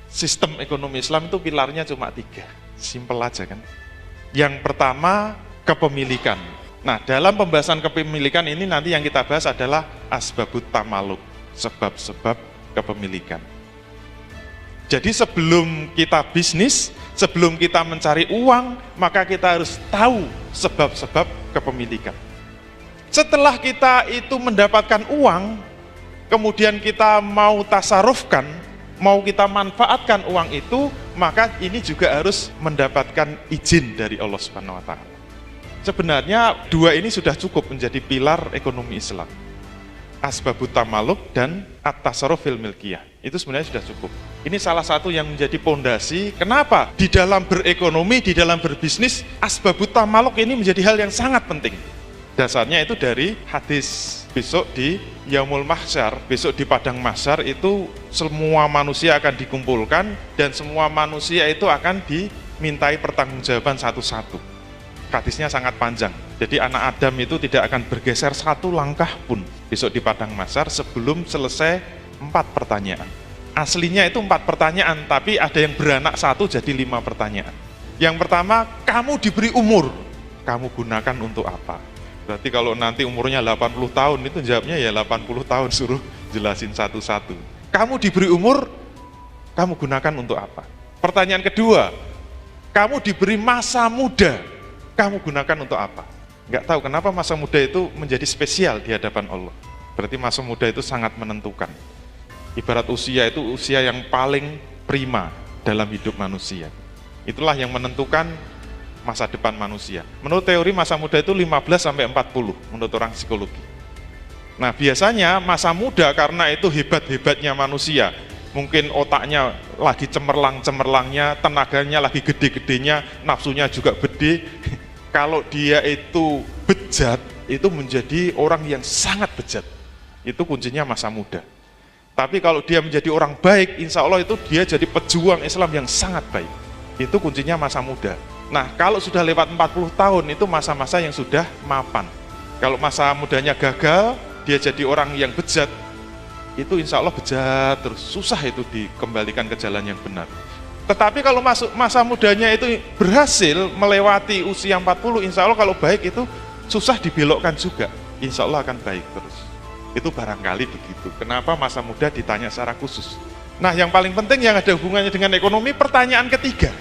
sistem ekonomi Islam itu pilarnya cuma 3. Simpel aja kan. Yang pertama, kepemilikan. Nah, dalam pembahasan kepemilikan ini nanti yang kita bahas adalah asbabut tamaluk, sebab-sebab kepemilikan. Jadi sebelum kita bisnis, sebelum kita mencari uang, maka kita harus tahu sebab-sebab kepemilikan. Setelah kita itu mendapatkan uang, kemudian kita mau tasarufkan, mau kita manfaatkan uang itu, maka ini juga harus mendapatkan izin dari Allah Subhanahu wa Ta'ala. Sebenarnya 2 ini sudah cukup menjadi pilar ekonomi Islam. Asbabut tamaluk dan at-tasarruf fil milkiyah. Itu sebenarnya sudah cukup. Ini salah satu yang menjadi pondasi kenapa di dalam berekonomi, di dalam berbisnis, asbabut tamaluk ini menjadi hal yang sangat penting. Dasarnya itu dari hadis besok di Yaumul Mahsyar, besok di Padang Mahsyar itu semua manusia akan dikumpulkan dan semua manusia itu akan dimintai pertanggungjawaban satu-satu. Hadisnya sangat panjang. Jadi anak Adam itu tidak akan bergeser satu langkah pun besok di Padang Mahsyar sebelum selesai 4 pertanyaan. Aslinya itu 4 pertanyaan, tapi ada yang beranak 1 jadi 5 pertanyaan. Yang pertama, kamu diberi umur, kamu gunakan untuk apa? Berarti kalau nanti umurnya 80 tahun itu jawabnya ya 80 tahun, suruh jelasin satu-satu. Kamu diberi umur, kamu gunakan untuk apa? Pertanyaan kedua, kamu diberi masa muda, kamu gunakan untuk apa? Nggak tahu kenapa masa muda itu menjadi spesial di hadapan Allah. Berarti masa muda itu sangat menentukan. Ibarat usia itu usia yang paling prima dalam hidup manusia. Itulah yang menentukan masa depan manusia. Menurut teori masa muda itu 15-40 menurut orang psikologi. Nah biasanya masa muda karena itu hebat-hebatnya manusia. Mungkin otaknya lagi cemerlang-cemerlangnya, tenaganya lagi gede-gedenya, nafsunya juga gede. Kalau dia itu bejat, itu menjadi orang yang sangat bejat. Itu kuncinya masa muda. Tapi kalau dia menjadi orang baik, insya Allah itu dia jadi pejuang Islam yang sangat baik. Itu kuncinya masa muda. Nah, kalau sudah lewat 40 tahun, itu masa-masa yang sudah mapan. Kalau masa mudanya gagal, dia jadi orang yang bejat, itu insya Allah bejat terus. Susah itu dikembalikan ke jalan yang benar. Tetapi kalau masa mudanya itu berhasil melewati usia 40, insya Allah kalau baik itu susah dibelokkan juga. Insya Allah akan baik terus. Itu barangkali begitu. Kenapa masa muda ditanya secara khusus? Nah yang paling penting yang ada hubungannya dengan ekonomi, pertanyaan ketiga.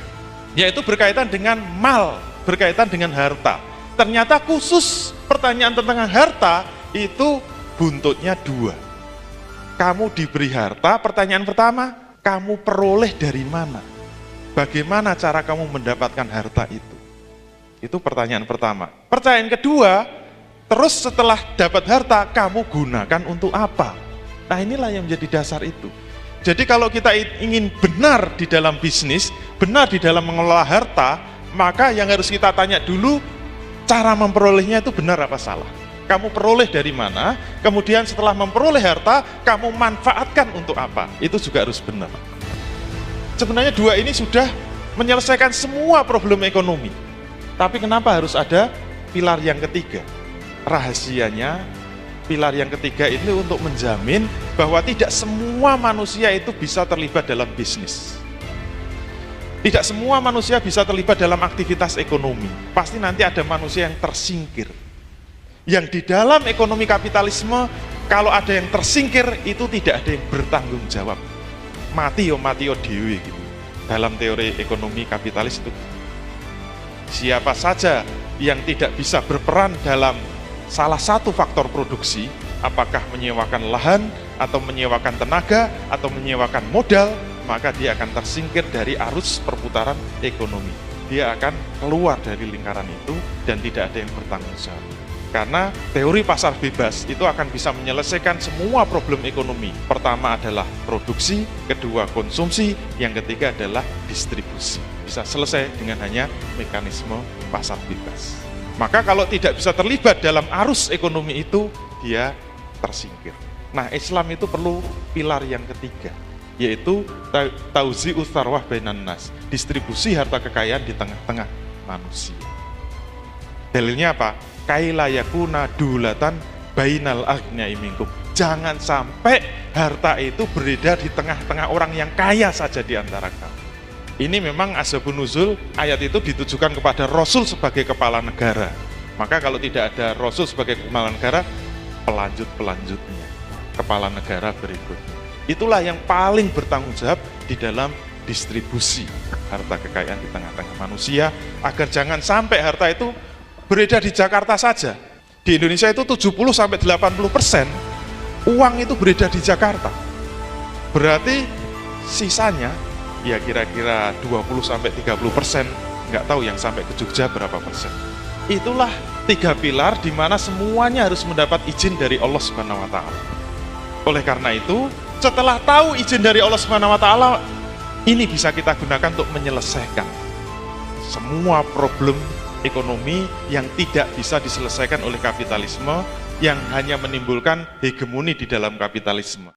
Yaitu berkaitan dengan mal, berkaitan dengan harta. Ternyata khusus pertanyaan tentang harta itu buntutnya 2. Kamu diberi harta, pertanyaan pertama, kamu peroleh dari mana? Bagaimana cara kamu mendapatkan harta itu? Itu pertanyaan pertama. Pertanyaan kedua, terus setelah dapat harta, kamu gunakan untuk apa? Nah inilah yang menjadi dasar itu. Jadi kalau kita ingin benar di dalam bisnis, benar di dalam mengelola harta, maka yang harus kita tanya dulu, cara memperolehnya itu benar apa salah? Kamu peroleh dari mana? Kemudian setelah memperoleh harta, kamu manfaatkan untuk apa? Itu juga harus benar. Sebenarnya 2 ini sudah menyelesaikan semua problem ekonomi. Tapi kenapa harus ada pilar yang ketiga? Rahasianya, pilar yang ketiga ini untuk menjamin bahwa tidak semua manusia itu bisa terlibat dalam bisnis. Tidak semua manusia bisa terlibat dalam aktivitas ekonomi. Pasti nanti ada manusia yang tersingkir. Yang di dalam ekonomi kapitalisme, kalau ada yang tersingkir, itu tidak ada yang bertanggung jawab. Mati yo dewe gitu. Dalam teori ekonomi kapitalis itu siapa saja yang tidak bisa berperan dalam salah satu faktor produksi, apakah menyewakan lahan atau menyewakan tenaga atau menyewakan modal, maka dia akan tersingkir dari arus perputaran ekonomi. Dia akan keluar dari lingkaran itu dan tidak ada yang bertanggung jawab. Karena teori pasar bebas itu akan bisa menyelesaikan semua problem ekonomi. Pertama adalah produksi, kedua konsumsi, yang ketiga adalah distribusi. Bisa selesai dengan hanya mekanisme pasar bebas. Maka kalau tidak bisa terlibat dalam arus ekonomi itu, dia tersingkir. Nah, Islam itu perlu pilar yang ketiga, yaitu tauzi'us tsarwah bainan nas, distribusi harta kekayaan di tengah-tengah manusia. Dalilnya apa? Kaila yakuna dulatan bainal aghniyai minkum. Jangan sampai harta itu beredar di tengah-tengah orang yang kaya saja di antara kamu. Ini memang asbabun nuzul, ayat itu ditujukan kepada Rasul sebagai kepala negara. Maka kalau tidak ada Rasul sebagai kepala negara, pelanjut-pelanjutnya, kepala negara berikutnya. Itulah yang paling bertanggung jawab di dalam distribusi harta kekayaan di tengah-tengah manusia, agar jangan sampai harta itu beredar di Jakarta saja. Di Indonesia itu 70-80% uang itu beredar di Jakarta. Berarti sisanya ya kira-kira 20-30%, nggak tahu yang sampai ke Jogja berapa persen. Itulah 3 pilar di mana semuanya harus mendapat izin dari Allah Subhanahu wa taala. Oleh karena itu, setelah tahu izin dari Allah Subhanahu wa taala, ini bisa kita gunakan untuk menyelesaikan semua problem ekonomi yang tidak bisa diselesaikan oleh kapitalisme, yang hanya menimbulkan hegemoni di dalam kapitalisme.